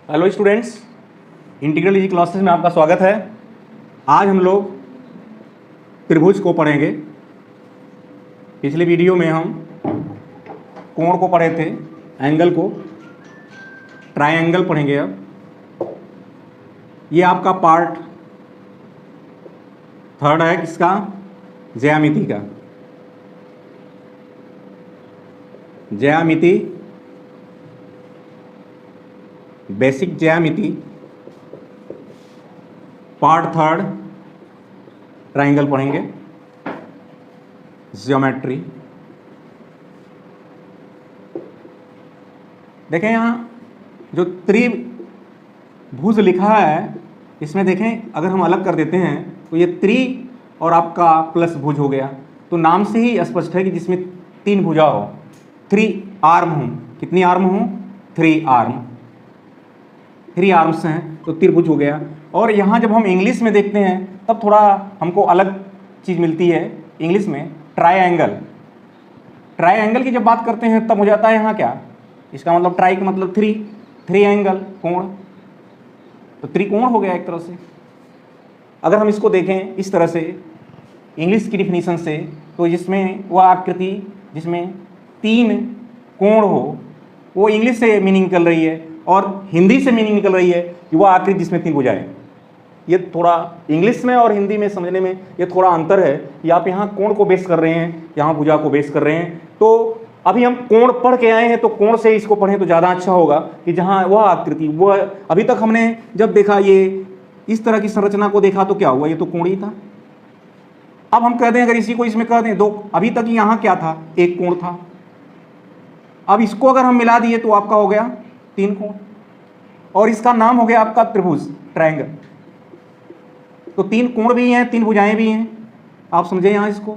Hello students, integral easy classes में आपका स्वागत है। आज हम लोग त्रिभुज को पढ़ेंगे। पिछले वीडियो में हम कोण को पढ़े थे, एंगल को। ट्रायंगल पढ़ेंगे अब। ये आपका पार्ट थर्ड है किसका? ज्यामिति का। ज्यामिति, बेसिक ज्यामिति, पार्ट थर्ड, ट्रायंगल पढ़ेंगे, ज्योमेट्री। देखें यहाँ जो त्रिभुज लिखा है, इसमें देखें अगर हम अलग कर देते हैं तो ये त्रि और आपका प्लस भुज हो गया। तो नाम से ही स्पष्ट है कि जिसमें तीन भुजा हो, थ्री आर्म हो। कितनी आर्म हो? Three arm. थ्री आर्म्स हैं तो त्रिभुज हो गया। और यहाँ जब हम इंग्लिश में देखते हैं तब थोड़ा हमको अलग चीज़ मिलती है। इंग्लिश में ट्रायंगल। ट्रायंगल की जब बात करते हैं तब हो जाता है यहाँ क्या? इसका मतलब ट्राई का मतलब थ्री, थ्री एंगल, कोण। तो त्रिकोण हो गया एक तरह से। अगर हम इसको देखें इस तरह से इंग्लिश की डिफिनीशन से, तो जिसमें वह आकृति जिसमें तीन कोण हो, वो इंग्लिश से मीनिंग निकल रही है और हिंदी से मीनिंग निकल रही है कि वह आकृति जिसमें तीन भुजाएं। ये थोड़ा इंग्लिश में और हिंदी में समझने में ये थोड़ा अंतर है कि आप यहाँ कोण को बेस कर रहे हैं, यहाँ भुजा को बेस कर रहे हैं। तो अभी हम कोण पढ़ के आए हैं तो कोण से इसको पढ़ें तो ज़्यादा अच्छा होगा कि जहाँ वह आकृति, वह अभी तक हमने जब देखा ये इस तरह की संरचना को देखा तो क्या हुआ? ये तो कोण ही था। अब हम कह दें, अगर इसी को इसमें कह दें दो, अभी तक यहाँ क्या था? एक कोण था। अब इसको अगर हम मिला दिए तो आपका हो गया तीन कोण, और इसका नाम हो गया आपका त्रिभुज, ट्रायंगल। तो तीन कोण भी हैं, तीन भुजाएं भी हैं। आप समझे यहाँ इसको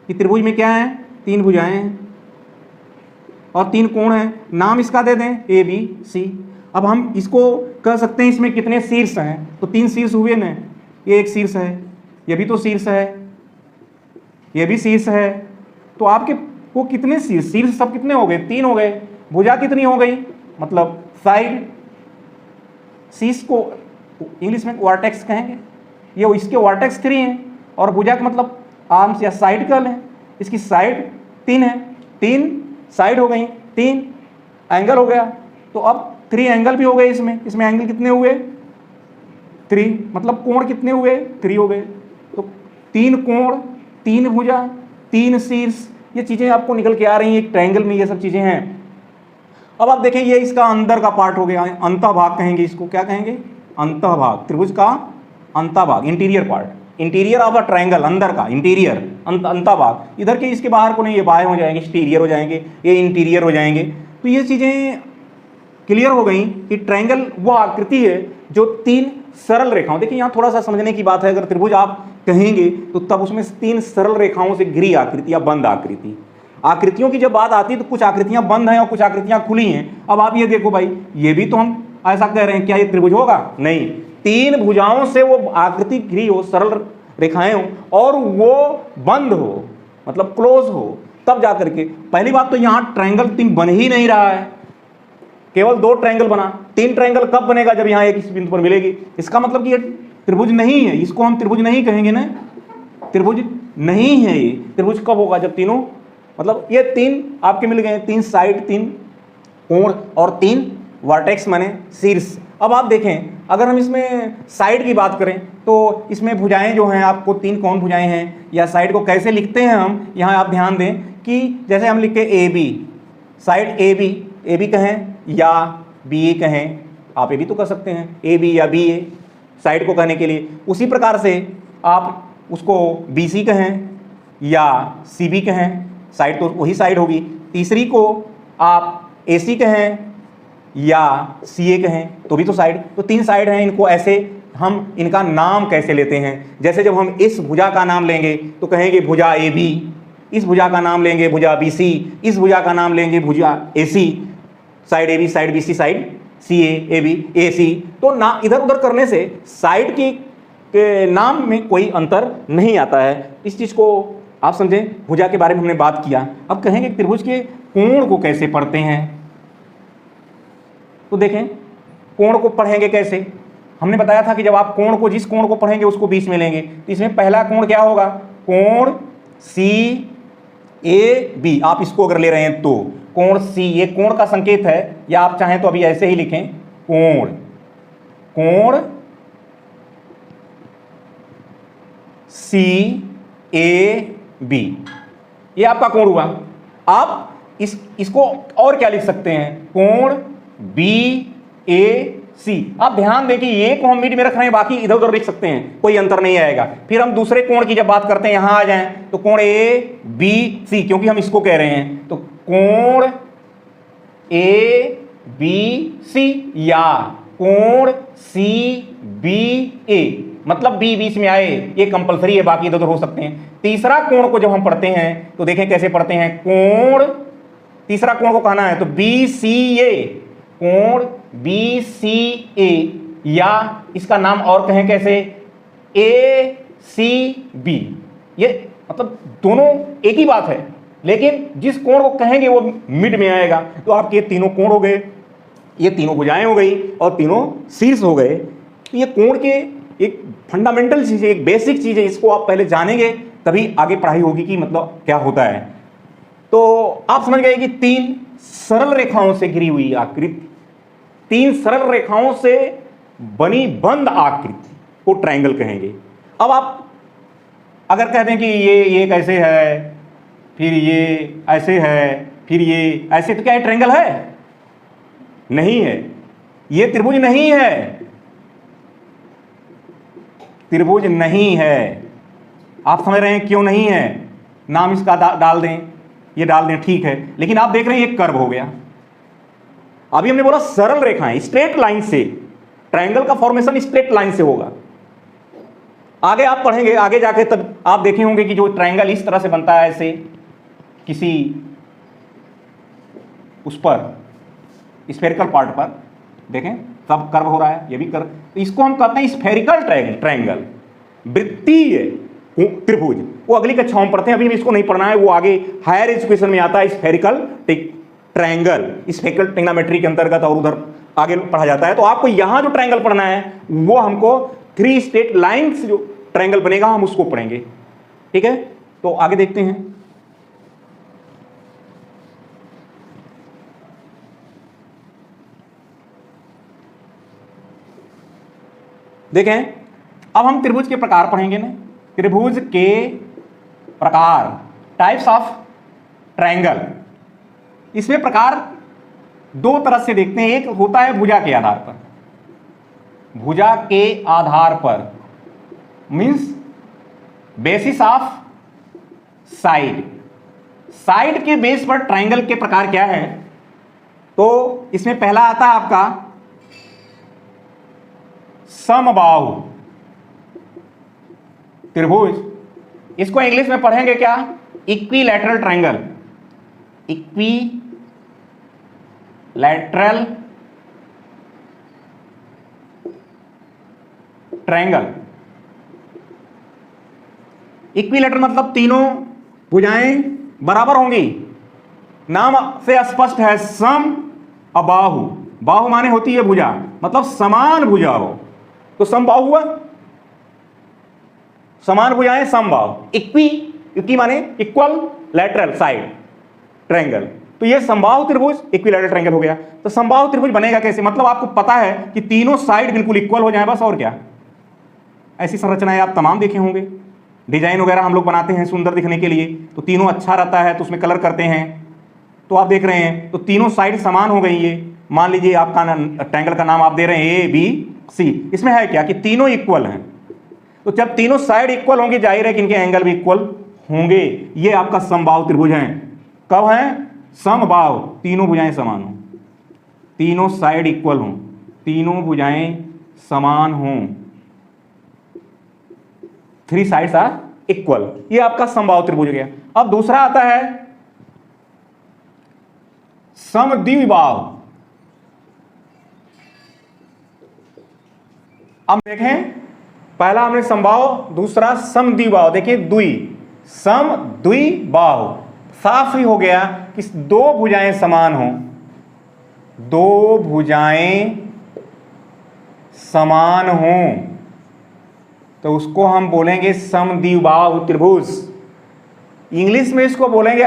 कि त्रिभुज में क्या है? तीन भुजाएं हैं और तीन कोण हैं। नाम इसका दे दें ए बी सी। अब हम इसको कह सकते हैं इसमें कितने शीर्ष हैं? तो तीन शीर्ष हुए ना। ये एक शीर्ष है, ये भी तो शीर्ष है, ये भी शीर्ष है। तो आपके वो कितने शीर्ष? शीर्ष सब कितने हो गए? तीन हो गए। भुजा कितनी हो गई? मतलब साइड। शीर्ष को इंग्लिश में वर्टेक्स कहेंगे। ये इसके वर्टेक्स थ्री हैं और भुजा का मतलब आर्म्स या साइड कर लें। इसकी साइड तीन है, तीन साइड हो गई, तीन एंगल हो गया। तो अब थ्री एंगल भी हो गए इसमें। इसमें एंगल कितने हुए? थ्री। मतलब कोण कितने हुए? थ्री हो गए। तो तीन कोण, तीन भुजा, तीन शीर्ष, ये चीज़ें आपको निकल के आ रही हैं एक ट्रायंगल में। ये सब चीज़ें हैं। अब आप देखें ये इसका अंदर का पार्ट हो गया, अंतःभाग कहेंगे इसको। क्या कहेंगे? अंतःभाग। त्रिभुज का अंतःभाग, interior part, interior of the triangle, अंदर का इंटीरियर, अंतःभाग। इधर के इसके बाहर को नहीं, ये बाहर हो जाएंगे, एक्सटीरियर हो जाएंगे, ये इंटीरियर हो जाएंगे। तो ये चीज़ें क्लियर हो गई कि ट्रायंगल वो आकृति है जो तीन सरल रेखाओं, देखिए यहाँ थोड़ा सा समझने की बात है। अगर त्रिभुज आप कहेंगे तो तब उसमें तीन सरल रेखाओं से घिरी आकृति या बंद आकृति। आकृतियों की जब बात आती है तो कुछ आकृतियां बंद हैं और कुछ आकृतियां खुली हैं। अब आप ये देखो भाई, ये भी तो हम ऐसा कह रहे हैं, क्या ये त्रिभुज होगा? नहीं। तीन भुजाओं से वो आकृति घिरी हो, सरल रेखाएं हो और वो बंद हो, मतलब क्लोज हो, तब जाकर के। पहली बात तो यहाँ ट्रायंगल तीन बन ही नहीं रहा है, केवल दो ट्रायंगल बना। तीन ट्रायंगल कब बनेगा? जब यहाँ एक इस बिंदु पर मिलेगी। इसका मतलब कि ये त्रिभुज नहीं है, इसको हम त्रिभुज नहीं कहेंगे ना। त्रिभुज नहीं है ये। त्रिभुज कब होगा? जब तीनों, मतलब ये तीन आपके मिल गए, तीन साइड, तीन कोण और तीन वर्टेक्स माने शीर्ष। अब आप देखें, अगर हम इसमें साइड की बात करें तो इसमें भुजाएं जो हैं आपको तीन कौन भुजाएं हैं, या साइड को कैसे लिखते हैं हम, यहाँ आप ध्यान दें कि जैसे हम लिखते A B, side A B कहें या बी ए कहें, आप ए भी तो कर सकते हैं, ए बी या बी ए साइड को कहने के लिए। उसी प्रकार से आप उसको बी सी कहें या सी बी कहें, साइड तो वही साइड होगी। तीसरी को आप ए सी कहें या सी ए कहें तो भी तो साइड। तो तीन साइड हैं। इनको ऐसे हम इनका नाम कैसे लेते हैं? जैसे जब हम इस भुजा का नाम लेंगे तो कहेंगे भुजा ए बी, इस भुजा का नाम लेंगे भुजा बी सी, इस भुजा का नाम लेंगे भुजा A C, side A B, side B C, side C A B, A C. तो ना इधर उधर करने से साइड के नाम में कोई अंतर नहीं आता है। इस चीज़ को आप समझें। भुजा के बारे में हमने बात किया। अब कहेंगे त्रिभुज के कोण को कैसे पढ़ते हैं? तो देखें कोण को पढ़ेंगे कैसे? हमने बताया था कि जब आप कोण को, जिस कोण को पढ़ेंगे उसको 20 मिलेंगे। तो इसमें पहला कोण क्या होगा? कोण CAB। आप इसको अगर ले रहे हैं तो कोण C, ये कोण का संकेत है, या आप चाहें तो अभी ऐसे ही लिखें कोण, कोण CAB, ये आपका कोण हुआ। आप इसको और क्या लिख सकते हैं? कोण BAC। आप ध्यान दें कि ये को हम मिड में रख रहे हैं, बाकी इधर उधर लिख सकते हैं, कोई अंतर नहीं आएगा। फिर हम दूसरे कोण की जब बात करते हैं, यहां आ जाएं तो कोण ABC, क्योंकि हम इसको कह रहे हैं, तो कोण ABC या कोण CBA, मतलब B बीच में आए, ये कंपलसरी है, बाकी इधर उधर हो सकते हैं। तीसरा कोण को जब हम पढ़ते हैं तो देखें कैसे पढ़ते हैं। कोण, तीसरा कोण को कहना है तो BCA, कोण BCA, या इसका नाम और कहें कैसे, ACB। ये मतलब दोनों एक ही बात है, लेकिन जिस कोण को कहेंगे वो मिड में आएगा। तो आपके ये तीनों कोण हो गए, ये तीनों भुजाएं हो गई और तीनों शीर्ष हो गए। तो ये कोण के एक फंडामेंटल चीज है, एक बेसिक चीज है, इसको आप पहले जानेंगे तभी आगे पढ़ाई होगी कि मतलब क्या होता है। तो आप समझ गए कि 3 सरल रेखाओं से घिरी हुई आकृति, 3 सरल रेखाओं से बनी बंद आकृति को ट्रायंगल कहेंगे। अब आप अगर कहते हैं कि ये कैसे है, फिर ये ऐसे है, फिर ये ऐसे, तो क्या ये ट्रायंगल है? नहीं है, ये त्रिभुज नहीं है, त्रिभुज नहीं है। आप समझ रहे हैं क्यों नहीं है? नाम इसका डाल दें, ये डाल दें, ठीक है, लेकिन आप देख रहे हैं ये कर्व हो गया। अभी हमने बोला सरल रेखाएं, स्ट्रेट लाइन से, ट्रायंगल का फॉर्मेशन स्ट्रेट लाइन से होगा। आगे आप पढ़ेंगे, आगे जाके तब आप देखे होंगे कि जो ट्रायंगल इस तरह से बनता है, ऐसे किसी उस पर स्फेरिकल पार्ट पर देखें तब कर्व हो रहा है, ये भी कर्व, तो इसको हम कहते हैं स्फेरिकल ट्रायंगल, वृत्तीय त्रिभुज। वो अगली कक्षाओं में पढ़ते हैं, अभी इसको नहीं पढ़ना है, वो आगे हायर एजुकेशन में आता है। स्फेरिकल ट्रायंगल, स्फेरिकल ट्रिग्नोमेट्री के अंतर्गत और उधर आगे पढ़ा जाता है। तो आपको यहां जो ट्रायंगल पढ़ना है वो हमको 3 स्ट्रेट लाइंस जो ट्रायंगल बनेगा हम उसको पढ़ेंगे, ठीक है। तो आगे देखते हैं। देखें, अब हम त्रिभुज के प्रकार पढ़ेंगे ना, त्रिभुज के प्रकार, टाइप्स ऑफ ट्रायंगल। इसमें प्रकार 2 तरह से देखते हैं। एक होता है भुजा के आधार पर, भुजा के आधार पर means basis of side, side के बेस पर ट्रायंगल के प्रकार क्या है? तो इसमें पहला आता है आपका समबाहु त्रिभुज। इसको इंग्लिश में पढ़ेंगे क्या? Equilateral triangle, equilateral triangle. Equilateral मतलब तीनों भुजाएं बराबर होंगी। नाम से स्पष्ट है, सम अबाहु, बाहु माने होती है भुजा, मतलब समान भुजा हो तो समबाहु हुआ, समान भुजाएं समबाहु। इक्वी माने इक्वल लैटरल साइड ट्रायंगल, तो ये समबाहु त्रिभुज इक्विलैटरल ट्रायंगल हो गया। तो समबाहु त्रिभुज बनेगा कैसे? मतलब आपको पता है कि तीनों साइड बिल्कुल इक्वल हो जाए, बस, और क्या। ऐसी संरचनाएं आप तमाम देखे होंगे, डिजाइन वगैरह हम लोग बनाते हैं सुंदर दिखने के लिए, तो तीनों अच्छा रहता है तो उसमें कलर करते हैं। तो आप देख रहे हैं तो तीनों साइड समान हो गई। ये मान लीजिए आपका ट्रायंगल का नाम आप दे रहे हैं ABC, इसमें है क्या कि तीनों इक्वल हैं। तो जब तीनों साइड इक्वल होंगे, जाहिर है कि इनके एंगल भी इक्वल होंगे। ये आपका समबाहु त्रिभुज है। कब है? समबाहु, तीनों भुजाएं समान हों, तीनों साइड इक्वल हों, तीनों भुजाएं समान हों, 3 साइड्स आर इक्वल, ये आपका समबाहु त्रिभुज हो गया। अब दूसरा आता है समद्विबाहु। अब देखें, पहला हमने समबाहु, दूसरा समद्विबाहु। देखिए द्वि, समद्विबाहु, साफ ही हो गया कि 2 भुजाएं समान हों, 2 भुजाएं समान हों तो उसको हम बोलेंगे समद्विबाहु त्रिभुज। इंग्लिश में इसको बोलेंगे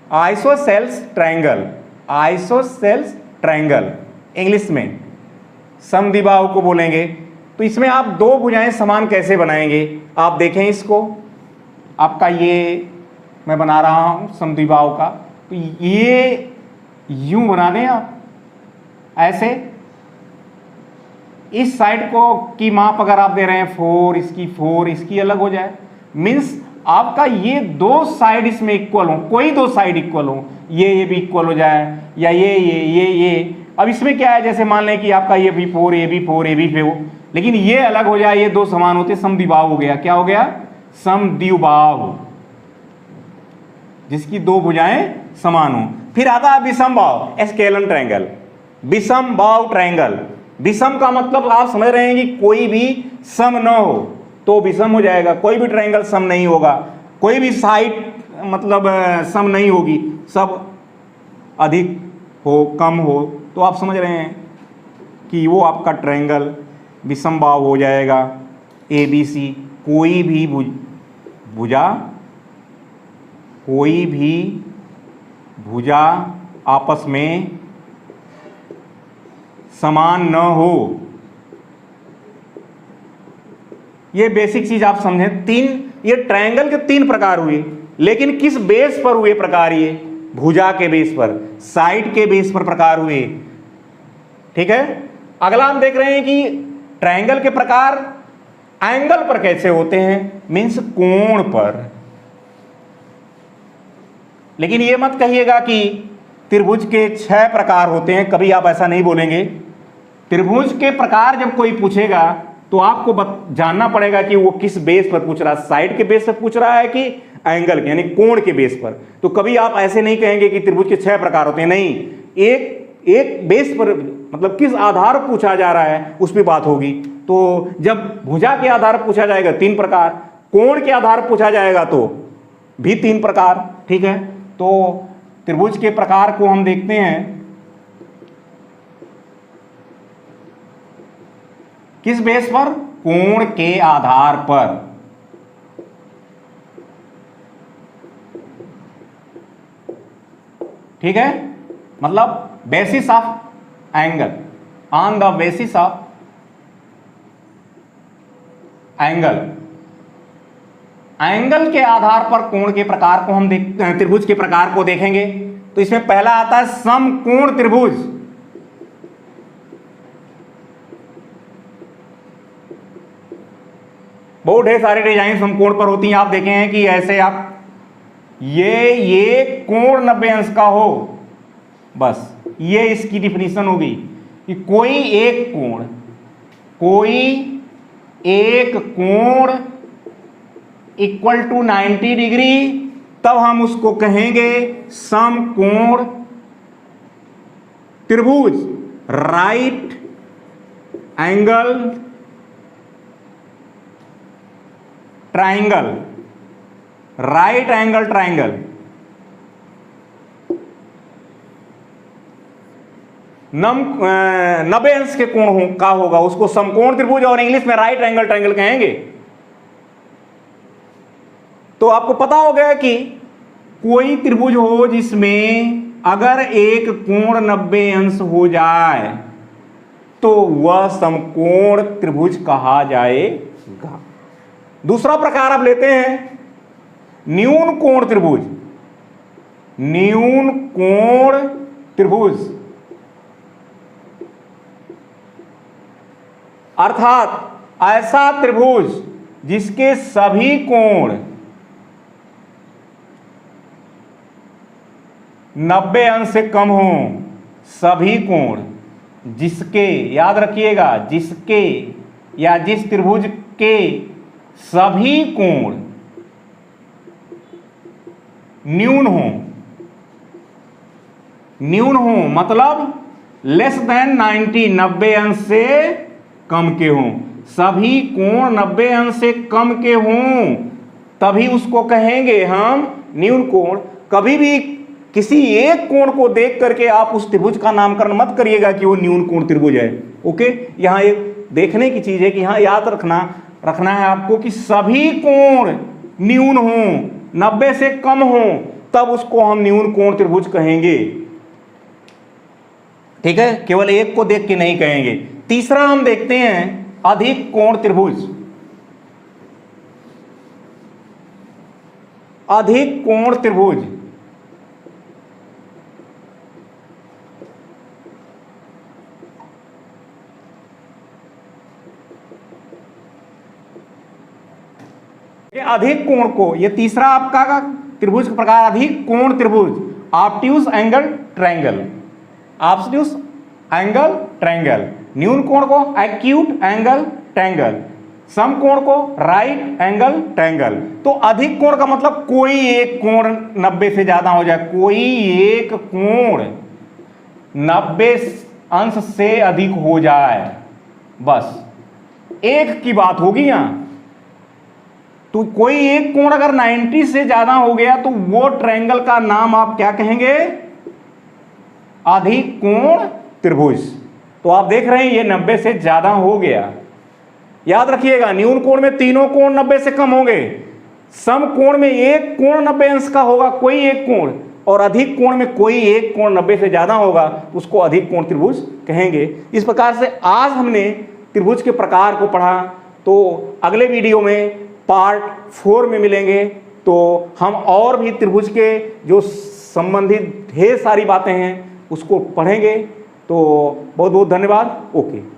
आइसोसेल्स ट्रायंगल इंग्लिश में समद्विबाहु को बोलेंगे। तो इसमें आप दो भुजाएं समान कैसे बनाएंगे, आप देखें इसको। आपका ये मैं बना रहा हूं समद्विबाहु का, तो ये यूं बना दें आप ऐसे। इस साइड को की माप अगर आप दे रहे हैं 4, इसकी 4, इसकी अलग हो जाए, मीन्स आपका ये दो साइड इसमें इक्वल हो, कोई दो साइड इक्वल हो, ये भी इक्वल हो जाए, या ये। अब इसमें क्या है, जैसे मान लें कि आपका ये भी 4, ये भी 4, ये भी 4, लेकिन ये अलग हो जाए, ये दो समान होते, समद्विबाहु हो गया। क्या हो गया? समद्विबाहु, जिसकी दो भुजाएं समान हो। फिर आता है विषमबाहु, स्केलन ट्रायंगल, विषमबाहु ट्रायंगल। विषम का मतलब आप समझ रहे हैं कि कोई भी सम न हो तो विषम हो जाएगा। कोई भी ट्रायंगल सम नहीं होगा, कोई भी साइड मतलब सम नहीं होगी, सब अधिक हो कम हो, तो आप समझ रहे हैं कि वो आपका ट्रायंगल विषमबाहु हो जाएगा। ABC, कोई भी भुजा आपस में समान न हो। ये बेसिक चीज आप समझें। ये ट्रायंगल के 3 प्रकार हुए, लेकिन किस बेस पर हुए प्रकार? ये भुजा के बेस पर, साइड के बेस पर प्रकार हुए। ठीक है। अगला हम देख रहे हैं कि ट्रायंगल के प्रकार एंगल पर कैसे होते हैं, मीन्स कोण पर। लेकिन ये मत कहिएगा कि त्रिभुज के 6 प्रकार होते हैं, कभी आप ऐसा नहीं बोलेंगे। त्रिभुज के प्रकार जब कोई पूछेगा तो आपको जानना पड़ेगा कि वो किस बेस पर पूछ रहा है, साइड के बेस पर पूछ रहा है कि एंगल के यानी कोण के बेस पर। तो कभी आप ऐसे नहीं कहेंगे कि त्रिभुज के 6 प्रकार होते हैं, नहीं, एक बेस पर, मतलब किस आधार पर पूछा जा रहा है उस पर बात होगी। तो जब भुजा के आधार पर पूछा जाएगा 3 प्रकार, कोण के आधार पर पूछा जाएगा तो भी 3 प्रकार। ठीक है। तो त्रिभुज के प्रकार को हम देखते हैं किस बेस पर? कोण के आधार पर। ठीक है, मतलब basis of angle, on the basis of angle. Angle के आधार पर कोण के प्रकार को हम त्रिभुज के प्रकार को देखेंगे। तो इसमें पहला आता है समकोण त्रिभुज। बहुत ढेर सारे डिजाइन समकोण पर होती हैं। आप देखे हैं कि ऐसे आप ये कोण 90 अंश का हो, बस ये इसकी डिफिनीशन होगी कि कोई एक कोण इक्वल टू 90 डिग्री, तब हम उसको कहेंगे समकोण त्रिभुज, right angle triangle, right angle triangle. नम 90 अंश के कोण का होगा उसको समकोण त्रिभुज और इंग्लिश में राइट एंगल ट्रायंगल कहेंगे। तो आपको पता हो गया कि कोई त्रिभुज हो जिसमें अगर एक कोण 90 अंश हो जाए तो वह समकोण त्रिभुज कहा जाएगा। दूसरा प्रकार आप लेते हैं न्यून कोण त्रिभुज। न्यून कोण त्रिभुज अर्थात ऐसा त्रिभुज जिसके सभी कोण 90 अंश से कम हो। सभी कोण जिसके, याद रखिएगा, जिसके या जिस त्रिभुज के सभी कोण न्यून हो मतलब लेस देन 90 अंश से कम के हों। सभी कोण 90 अंश से कम के हों तभी उसको कहेंगे हम न्यून कोण। कभी भी किसी एक कोण को देख करके आप उस त्रिभुज का नामकरण मत करिएगा कि वो न्यून कोण त्रिभुज है। ओके, यहाँ एक देखने की चीज है कि यहाँ याद रखना है आपको कि सभी कोण न्यून हों, 90 से कम हों, तब उसको हम न्यून कोण त्रिभुज कहेंगे। ठीक है, केवल एक को देख के नहीं कहेंगे। तीसरा हम देखते हैं अधिक कोण त्रिभुज। अधिक कोण त्रिभुज अधिक कोण को, ये तीसरा आपका त्रिभुज का प्रकार अधिक कोण त्रिभुज, obtuse angle triangle, obtuse angle triangle, न्यून कोण को एक्यूट एंगल ट्रायंगल, सम कोण को राइट एंगल ट्रायंगल। तो अधिक कोण का मतलब कोई एक कोण 90 से ज्यादा हो जाए, कोई एक कोण 90 अंश से अधिक हो जाए, बस एक की बात होगी यहां। तो कोई एक कोण अगर 90 से ज्यादा हो गया तो वो ट्रायंगल का नाम आप क्या कहेंगे? अधिक कोण त्रिभुज। तो आप देख रहे हैं ये 90 से ज्यादा हो गया। याद रखिएगा, न्यून कोण में तीनों कोण 90 से कम होंगे, सम कोण में एक कोण 90 अंश का होगा, कोई एक कोण, और अधिक कोण में कोई एक कोण 90 से ज्यादा होगा, तो उसको अधिक कोण त्रिभुज कहेंगे। इस प्रकार से आज हमने त्रिभुज के प्रकार को पढ़ा। तो अगले वीडियो में पार्ट 4 में मिलेंगे, तो हम और भी त्रिभुज के जो संबंधित ढेर सारी बातें हैं उसको पढ़ेंगे। तो बहुत बहुत धन्यवाद। ओके।